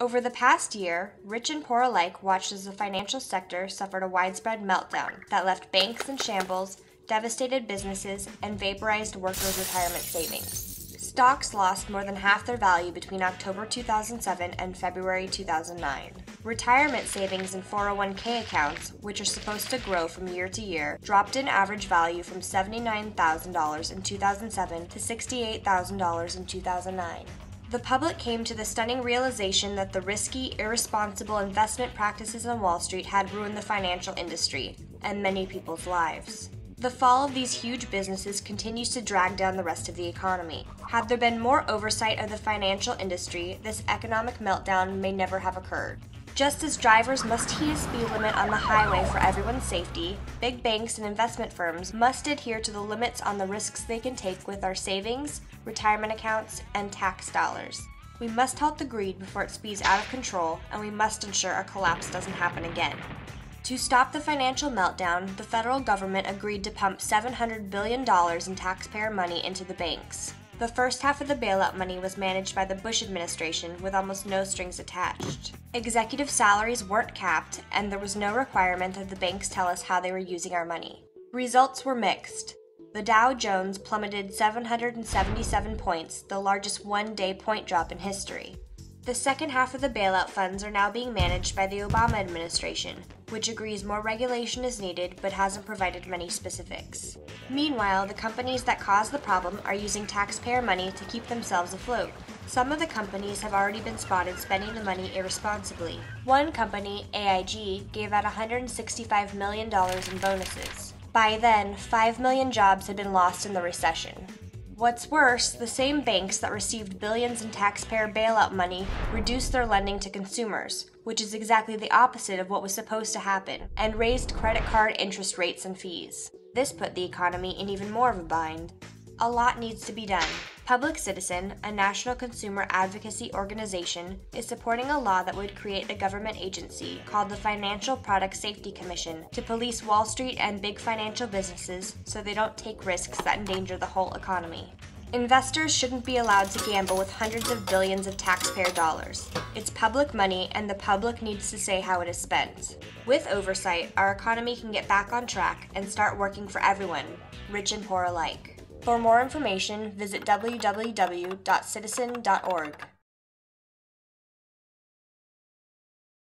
Over the past year, rich and poor alike watched as the financial sector suffered a widespread meltdown that left banks in shambles, devastated businesses, and vaporized workers' retirement savings. Stocks lost more than half their value between October 2007 and February 2009. Retirement savings in 401k accounts, which are supposed to grow from year to year, dropped in average value from $79,000 in 2007 to $68,000 in 2009. The public came to the stunning realization that the risky, irresponsible investment practices on Wall Street had ruined the financial industry and many people's lives. The fall of these huge businesses continues to drag down the rest of the economy. Had there been more oversight of the financial industry, this economic meltdown may never have occurred. Just as drivers must heed a speed limit on the highway for everyone's safety, big banks and investment firms must adhere to the limits on the risks they can take with our savings, retirement accounts, and tax dollars. We must halt the greed before it speeds out of control, and we must ensure a collapse doesn't happen again. To stop the financial meltdown, the federal government agreed to pump $700 billion in taxpayer money into the banks. The first half of the bailout money was managed by the Bush administration with almost no strings attached. Executive salaries weren't capped, and there was no requirement that the banks tell us how they were using our money. Results were mixed. The Dow Jones plummeted 777 points, the largest one-day point drop in history. The second half of the bailout funds are now being managed by the Obama administration, which agrees more regulation is needed but hasn't provided many specifics. Meanwhile, the companies that caused the problem are using taxpayer money to keep themselves afloat. Some of the companies have already been spotted spending the money irresponsibly. One company, AIG, gave out $165 million in bonuses. By then, 5 million jobs had been lost in the recession. What's worse, the same banks that received billions in taxpayer bailout money reduced their lending to consumers, which is exactly the opposite of what was supposed to happen, and raised credit card interest rates and fees. This put the economy in even more of a bind. A lot needs to be done. Public Citizen, a national consumer advocacy organization, is supporting a law that would create a government agency called the Financial Product Safety Commission to police Wall Street and big financial businesses so they don't take risks that endanger the whole economy. Investors shouldn't be allowed to gamble with hundreds of billions of taxpayer dollars. It's public money, and the public needs to say how it is spent. With oversight, our economy can get back on track and start working for everyone, rich and poor alike. For more information, visit www.citizen.org.